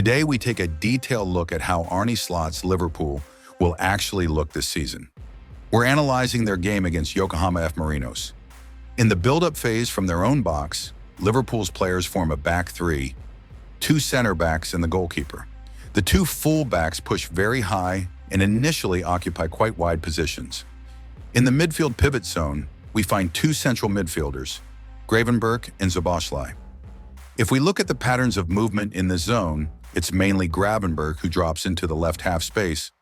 Today, we take a detailed look at how Arne Slot's Liverpool will actually look this season. We're analyzing their game against Yokohama F Marinos. In the build-up phase from their own box, Liverpool's players form a back three, two center backs and the goalkeeper. The two full-backs push very high and initially occupy quite wide positions. In the midfield pivot zone, we find two central midfielders, Gravenberch and Szoboszlai. If we look at the patterns of movement in this zone, it's mainly Gravenberch who drops into the left half space,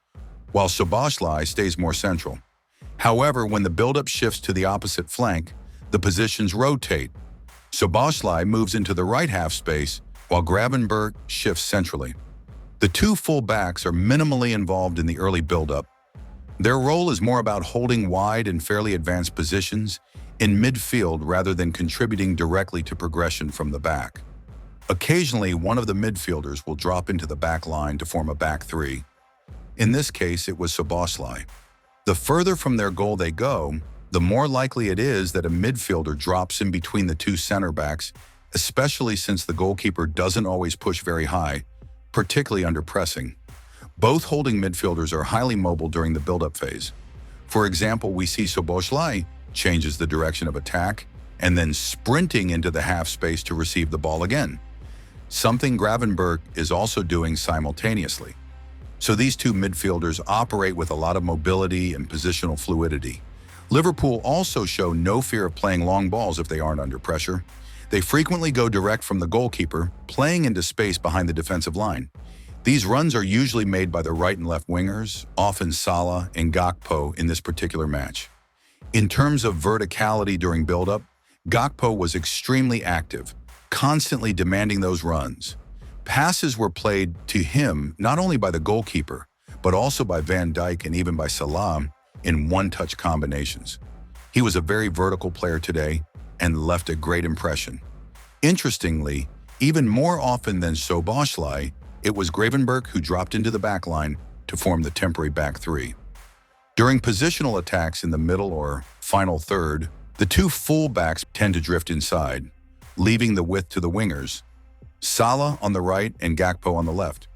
while Szoboszlai stays more central. However, when the build-up shifts to the opposite flank, the positions rotate. Szoboszlai moves into the right half space, while Gravenberch shifts centrally. The two full-backs are minimally involved in the early build-up. Their role is more about holding wide and fairly advanced positions in midfield rather than contributing directly to progression from the back. Occasionally, one of the midfielders will drop into the back line to form a back three. In this case, it was Szoboszlai. The further from their goal they go, the more likely it is that a midfielder drops in between the two center backs, especially since the goalkeeper doesn't always push very high, particularly under pressing. Both holding midfielders are highly mobile during the build-up phase. For example, we see Szoboszlai changes the direction of attack and then sprinting into the half space to receive the ball again, something Gravenberch is also doing simultaneously. So these two midfielders operate with a lot of mobility and positional fluidity. Liverpool also show no fear of playing long balls if they aren't under pressure. They frequently go direct from the goalkeeper, playing into space behind the defensive line. These runs are usually made by the right and left wingers, often Salah and Gakpo in this particular match. In terms of verticality during build-up, Gakpo was extremely active, constantly demanding those runs. Passes were played to him not only by the goalkeeper, but also by Van Dijk and even by Salah in one-touch combinations. He was a very vertical player today and left a great impression. Interestingly, even more often than Szoboszlai, it was Gravenberch who dropped into the back line to form the temporary back three. During positional attacks in the middle or final third, the two full-backs tend to drift inside, leaving the width to the wingers, Salah on the right and Gakpo on the left.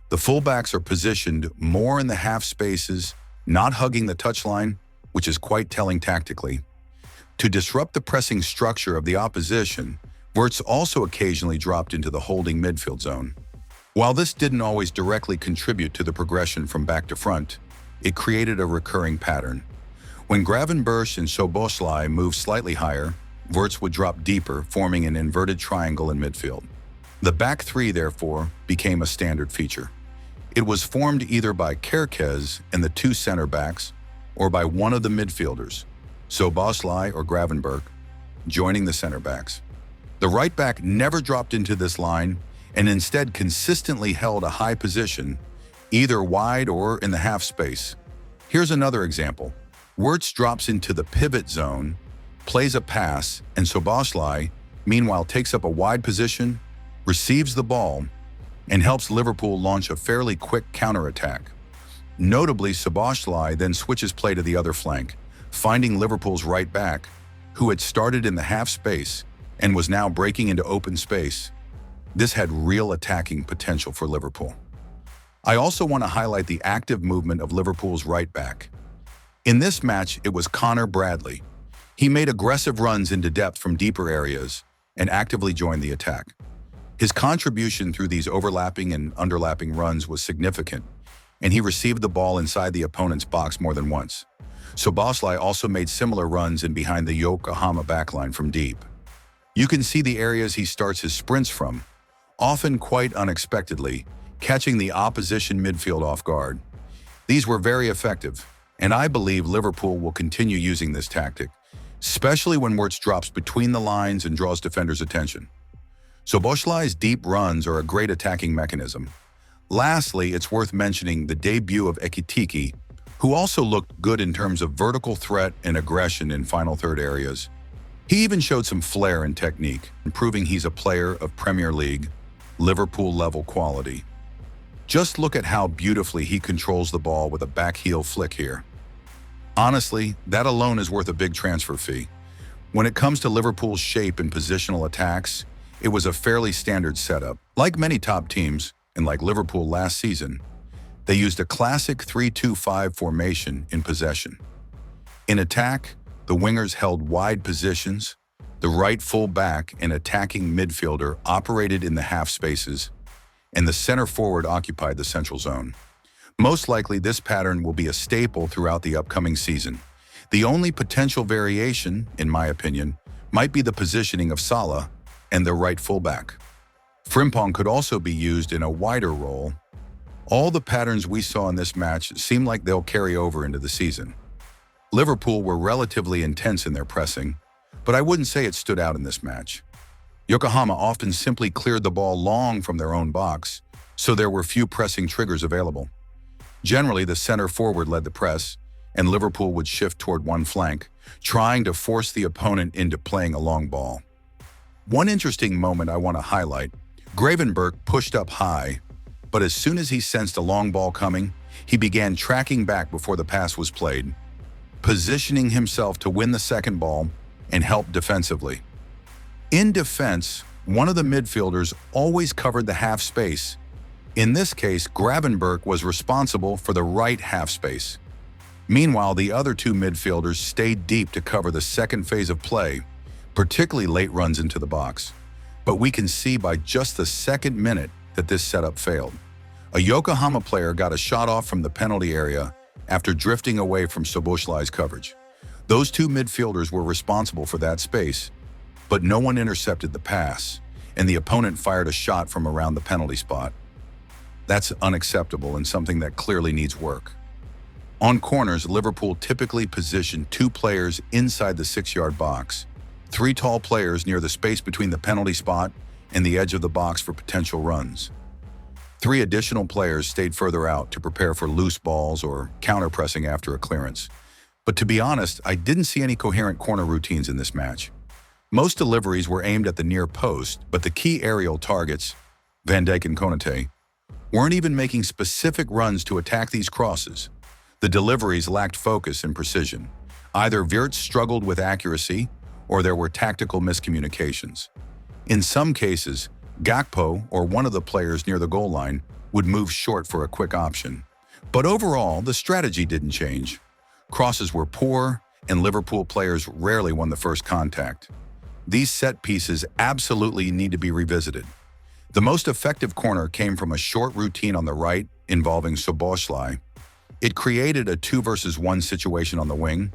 The full-backs are positioned more in the half spaces, not hugging the touchline, which is quite telling tactically. To disrupt the pressing structure of the opposition, Wirtz also occasionally dropped into the holding midfield zone. While this didn't always directly contribute to the progression from back to front, it created a recurring pattern. When Gravenberch and Szoboszlai moved slightly higher, Wirtz would drop deeper, forming an inverted triangle in midfield. The back three, therefore, became a standard feature. It was formed either by Kerkez and the two center backs, or by one of the midfielders, Szoboszlai or Gravenberch, joining the center backs. The right back never dropped into this line and instead consistently held a high position, either wide or in the half space. Here's another example. Wirtz drops into the pivot zone, plays a pass, and Szoboszlai, meanwhile, takes up a wide position, receives the ball, and helps Liverpool launch a fairly quick counterattack. Notably, Szoboszlai then switches play to the other flank, finding Liverpool's right back, who had started in the half space and was now breaking into open space. This had real attacking potential for Liverpool. I also want to highlight the active movement of Liverpool's right back. In this match, it was Connor Bradley. He made aggressive runs into depth from deeper areas and actively joined the attack. His contribution through these overlapping and underlapping runs was significant, and he received the ball inside the opponent's box more than once. Szoboszlai also made similar runs in behind the Yokohama backline from deep. You can see the areas he starts his sprints from, often quite unexpectedly, catching the opposition midfield off guard. These were very effective, and I believe Liverpool will continue using this tactic, especially when Wirtz drops between the lines and draws defenders' attention. Szoboszlai's deep runs are a great attacking mechanism. Lastly, it's worth mentioning the debut of Ekitike, who also looked good in terms of vertical threat and aggression in final third areas. He even showed some flair and technique, proving he's a player of Premier League, Liverpool-level quality. Just look at how beautifully he controls the ball with a back heel flick here. Honestly, that alone is worth a big transfer fee. When it comes to Liverpool's shape and positional attacks, it was a fairly standard setup. Like many top teams, and like Liverpool last season, they used a classic 3-2-5 formation in possession. In attack, the wingers held wide positions, the right full-back and attacking midfielder operated in the half spaces, and the center forward occupied the central zone. Most likely, this pattern will be a staple throughout the upcoming season. The only potential variation, in my opinion, might be the positioning of Salah and the right fullback. Frimpong could also be used in a wider role. All the patterns we saw in this match seem like they'll carry over into the season. Liverpool were relatively intense in their pressing, but I wouldn't say it stood out in this match. Yokohama often simply cleared the ball long from their own box, so there were few pressing triggers available. Generally, the center forward led the press, and Liverpool would shift toward one flank, trying to force the opponent into playing a long ball. One interesting moment I want to highlight: Gravenberch pushed up high, but as soon as he sensed a long ball coming, he began tracking back before the pass was played, positioning himself to win the second ball and help defensively. In defense, one of the midfielders always covered the half space. In this case, Gravenberch was responsible for the right half space. Meanwhile, the other two midfielders stayed deep to cover the second phase of play, particularly late runs into the box. But we can see by just the second minute that this setup failed. A Yokohama player got a shot off from the penalty area after drifting away from Szoboszlai's coverage. Those two midfielders were responsible for that space, but no one intercepted the pass, and the opponent fired a shot from around the penalty spot. That's unacceptable and something that clearly needs work. On corners, Liverpool typically position two players inside the 6-yard box, three tall players near the space between the penalty spot and the edge of the box for potential runs. Three additional players stayed further out to prepare for loose balls or counter-pressing after a clearance. But to be honest, I didn't see any coherent corner routines in this match. Most deliveries were aimed at the near post, but the key aerial targets, Van Dijk and Konate, weren't even making specific runs to attack these crosses. The deliveries lacked focus and precision. Either Wirtz struggled with accuracy, or there were tactical miscommunications. In some cases, Gakpo, or one of the players near the goal line, would move short for a quick option. But overall, the strategy didn't change. Crosses were poor, and Liverpool players rarely won the first contact. These set pieces absolutely need to be revisited. The most effective corner came from a short routine on the right involving Szoboszlai. It created a 2-versus-1 situation on the wing.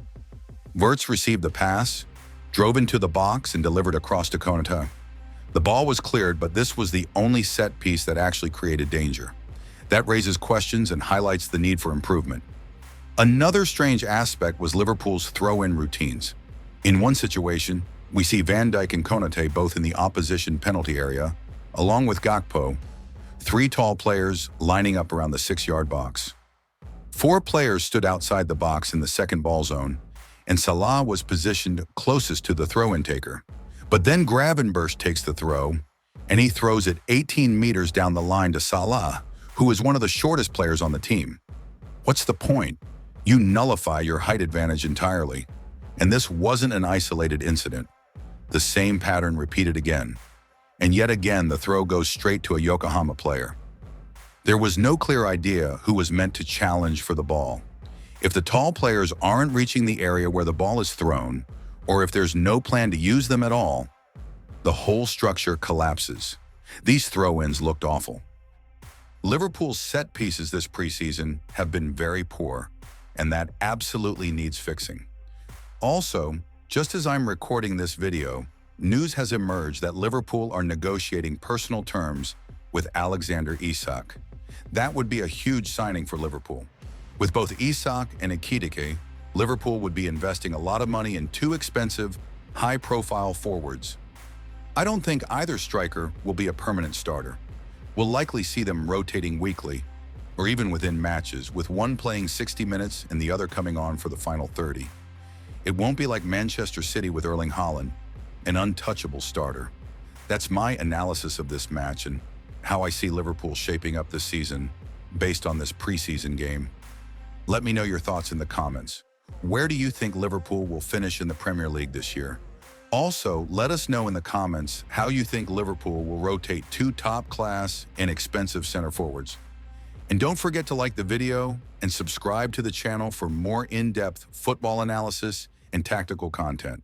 Wirtz received the pass, drove into the box, and delivered across to Konate. The ball was cleared, but this was the only set piece that actually created danger. That raises questions and highlights the need for improvement. Another strange aspect was Liverpool's throw-in routines. In one situation, we see Van Dijk and Konate both in the opposition penalty area, along with Gakpo, three tall players lining up around the 6-yard box. Four players stood outside the box in the second ball zone, and Salah was positioned closest to the throw-in taker. But then Gravenberch takes the throw, and he throws it 18 meters down the line to Salah, who is one of the shortest players on the team. What's the point? You nullify your height advantage entirely. And this wasn't an isolated incident. The same pattern repeated again. And yet again, the throw goes straight to a Yokohama player. There was no clear idea who was meant to challenge for the ball. If the tall players aren't reaching the area where the ball is thrown, or if there's no plan to use them at all, the whole structure collapses. These throw-ins looked awful. Liverpool's set pieces this preseason have been very poor, and that absolutely needs fixing. Also, just as I'm recording this video, news has emerged that Liverpool are negotiating personal terms with Alexander Isak. That would be a huge signing for Liverpool. With both Isak and Ekitike, Liverpool would be investing a lot of money in two expensive, high-profile forwards. I don't think either striker will be a permanent starter. We'll likely see them rotating weekly, or even within matches, with one playing 60 minutes and the other coming on for the final 30. It won't be like Manchester City with Erling Haaland, an untouchable starter. That's my analysis of this match and how I see Liverpool shaping up this season based on this preseason game. Let me know your thoughts in the comments. Where do you think Liverpool will finish in the Premier League this year? Also, let us know in the comments how you think Liverpool will rotate two top-class and expensive center forwards. And don't forget to like the video and subscribe to the channel for more in-depth football analysis and tactical content.